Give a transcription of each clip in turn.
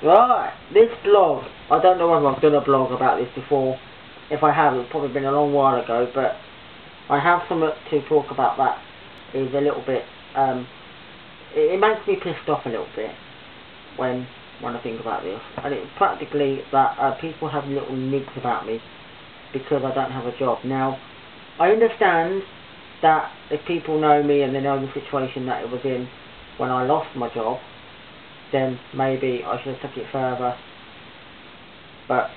Right, this blog, I don't know whether I've done a blog about this before. If I have, it's probably been a long while ago, but I have something to talk about that is a little bit, it makes me pissed off a little bit when I think about this. And it's practically that people have little nigs about me because I don't have a job. Now, I understand that if people know me and they know the situation that it was in when I lost my job, then maybe I should have took it further. But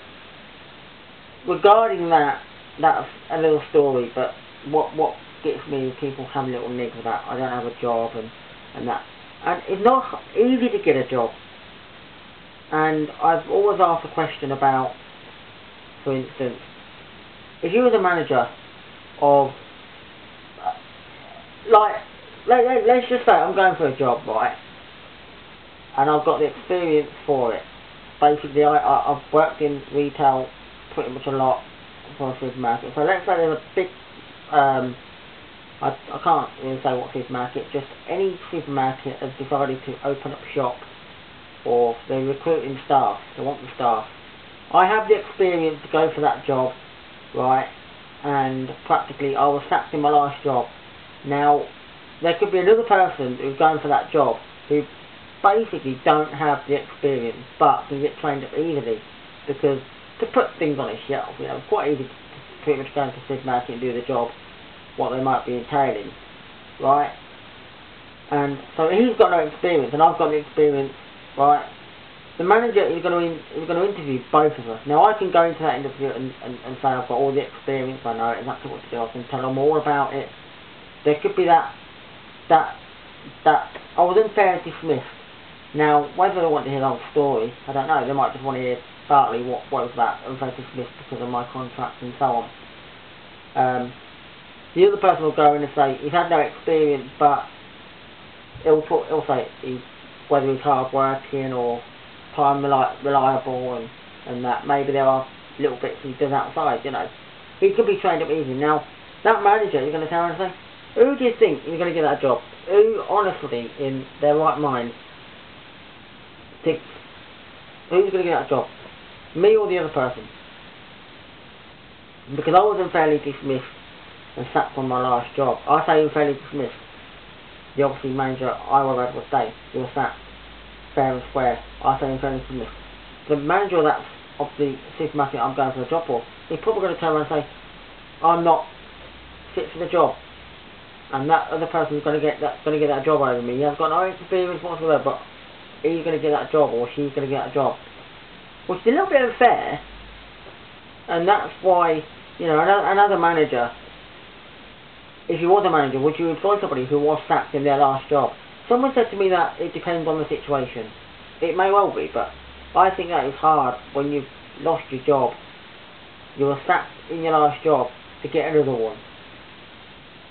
regarding that, that's a little story. But what gets me is people have little nigs about I don't have a job and that. And it's not easy to get a job. And I've always asked a question about, for instance, if you were the manager of, let's just say I'm going for a job, right? And I've got the experience for it. Basically, I've worked in retail pretty much a lot for a supermarket. So let's say there's a big, I can't really say what supermarket, just any supermarket has decided to open up shop, or they're recruiting staff, they want the staff. I have the experience to go for that job, right? And practically I was sacked in my last job. Now, there could be another person who's going for that job who basically don't have the experience but can get trained up easily, because to put things on a shelf, you know, it's quite easy to pretty much go into the supermarket and do the job, what they might be entailing, right? And so he's got no experience and I've got the experience, right? The manager is going to interview both of us. Now I can go into that interview and say I've got all the experience, I know exactly what to do, I can tell them all about it. There could be that I was unfairly dismissed. Now, whether they want to hear the whole story, I don't know. They might just want to hear partly what was that unfairly dismissed because of my contract and so on. The other person will go in and say he's had no experience, but he'll say whether he's hard working or time reliable and that maybe there are little bits he does outside, you know. He could be trained up easy. Now, that manager is going to turn around and say, who do you think is going to get that job? Who, honestly, in their right mind, thinks, who's going to get that job? Me or the other person? Because I was unfairly dismissed and sacked from my last job. I say unfairly dismissed. The obviously manager I was able to say, you were sacked, fair and square. I say unfairly dismissed. The manager of the supermarket I'm going for a job for, he's probably going to turn around and say, I'm not fit for the job. And that other person is going to get that job over me. He has got no experience whatsoever, but he's going to get that job, or she's going to get that job, which is a little bit unfair. And that's why, you know, another manager. If you was a manager, would you employ somebody who was sacked in their last job? Someone said to me that it depends on the situation. It may well be, but I think that is hard when you've lost your job. You were sacked in your last job to get another one,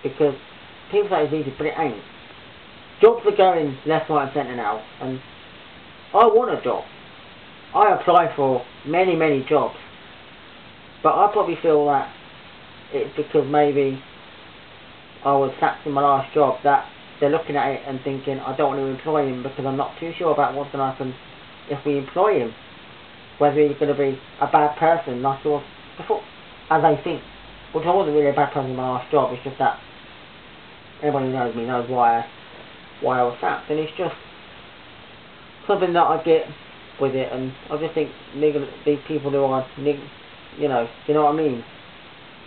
because people say it's easy, but it ain't. Jobs are going left, right and centre now, and I want a job. I apply for many, many jobs, but I probably feel that it's because maybe I was sacked in my last job that they're looking at it and thinking I don't want to employ him because I'm not too sure about what's going to happen if we employ him. Whether he's going to be a bad person, like I was before, as I think. Which I wasn't really a bad person in my last job, it's just that everybody who knows me knows why I was sacked, and it's just something that I get with it, and I just think these people who are, you know what I mean?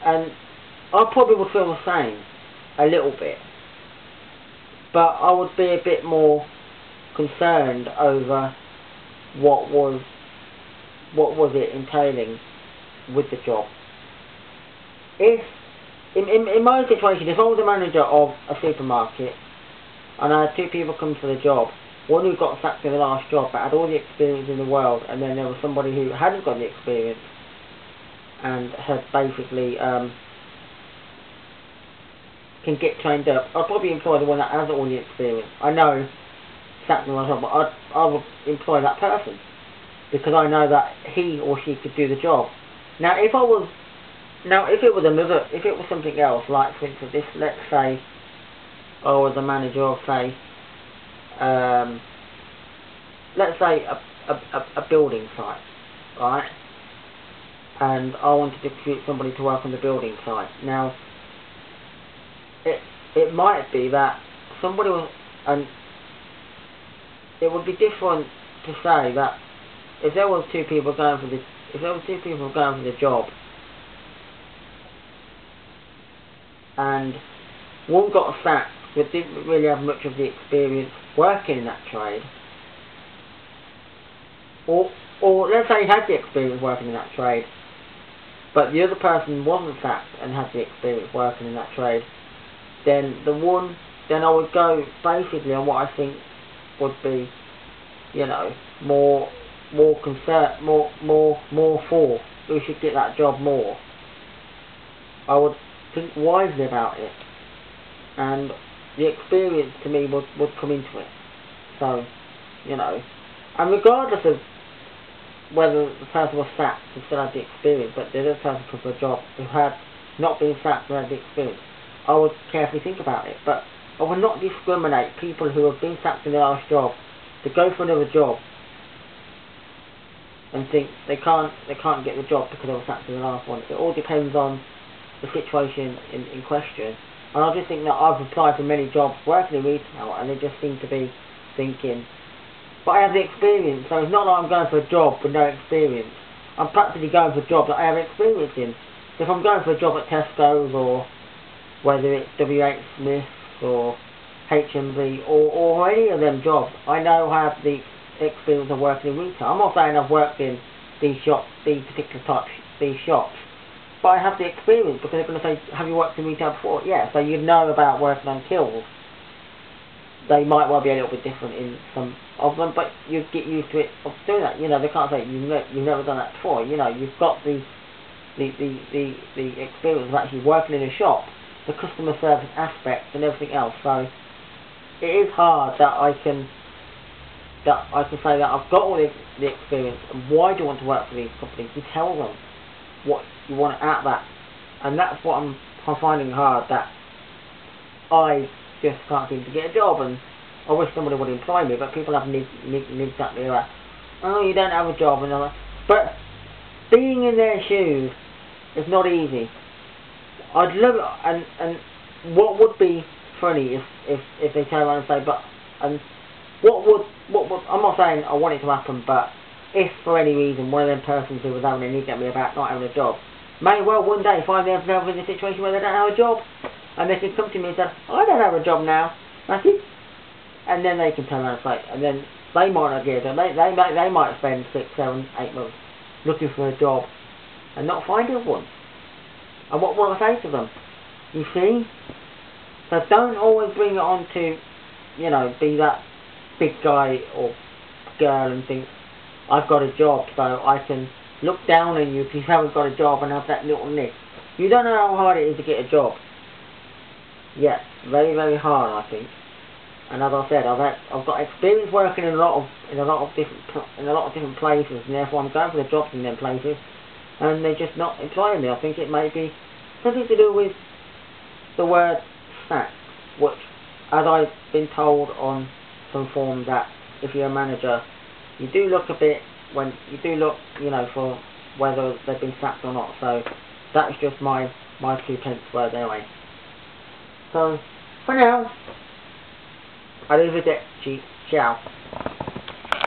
And I probably would feel the same, a little bit, but I would be a bit more concerned over what was it entailing with the job. If in my situation, if I was a manager of a supermarket and I had two people come for the job, one who got sacked in the last job but had all the experience in the world, and then there was somebody who hadn't got the experience and had basically can get trained up, I'd probably employ the one that has all the experience. I know sacked in the last job, but I would employ that person because I know that he or she could do the job. Now if it was something else, like for instance, let's say I was a manager of, say, let's say a building site, right? And I wanted to recruit somebody to work on the building site. Now, it might be that somebody was, and it would be different to say that if there was two people going for the job, and one got sacked but didn't really have much of the experience working in that trade, or let's say he had the experience working in that trade, but the other person wasn't sacked and had the experience working in that trade, then I would go basically on what I think would be, you know, more for who should get that job more. I would think wisely about it, and the experience to me would come into it. So, you know, and regardless of whether the person was sacked and still had the experience, but the other person took a job who had not been sacked and had the experience, I would carefully think about it. But I would not discriminate people who have been sacked in their last job to go for another job and think they can't get the job because they were sacked in the last one. It all depends on the situation in question. And I just think that I've applied for many jobs working in retail, and they just seem to be thinking, but I have the experience, so it's not like I'm going for a job with no experience. I'm practically going for a job that I have experience in. So if I'm going for a job at Tesco's, or whether it's WH Smith or HMV or any of them jobs, I know I have the experience of working in retail. I'm not saying I've worked in these shops, these shops, but I have the experience, because they're going to say, have you worked in retail before? Yeah, so you know about working on tills. They might well be a little bit different in some of them, but you get used to it of doing that. You know, they can't say you've never done that before. You know, you've got the experience of actually working in a shop, the customer service aspects and everything else. So it is hard that I can say that I've got all the experience, and why do you want to work for these companies? You tell them what you want out of that, and that's what I'm finding hard, that I just can't seem to get a job, and I wish somebody would employ me, but people have nibs at me like, oh, you don't have a job, and all that. But being in their shoes is not easy. I'd love it, and what would be funny if they turn around and say, but, and what would I'm not saying I want it to happen, but if for any reason one of them persons who was having a nib at me about not having a job may well one day find themselves in a situation where they don't have a job, and they can come to me and say, I don't have a job now, that's it. And then they can turn around and say, and then they might not get it. They might spend 6, 7, 8 months looking for a job and not finding one. And what will I say to them? You see? So don't always bring it on to, you know, be that big guy or girl and think, I've got a job, so I can look down on you if you haven't got a job and have that little nick. You don't know how hard it is to get a job. Yes, very, very hard, I think. And as I said, I've got experience working in a lot of different places, and therefore I'm going for the jobs in them places, and they're just not employing me. I think it may be something to do with the word sack, which, as I've been told on some form, that if you're a manager, you do look a bit you know, for whether they've been sacked or not. So that's just my 2 pence worth anyway. So for now, arrivederci, ciao.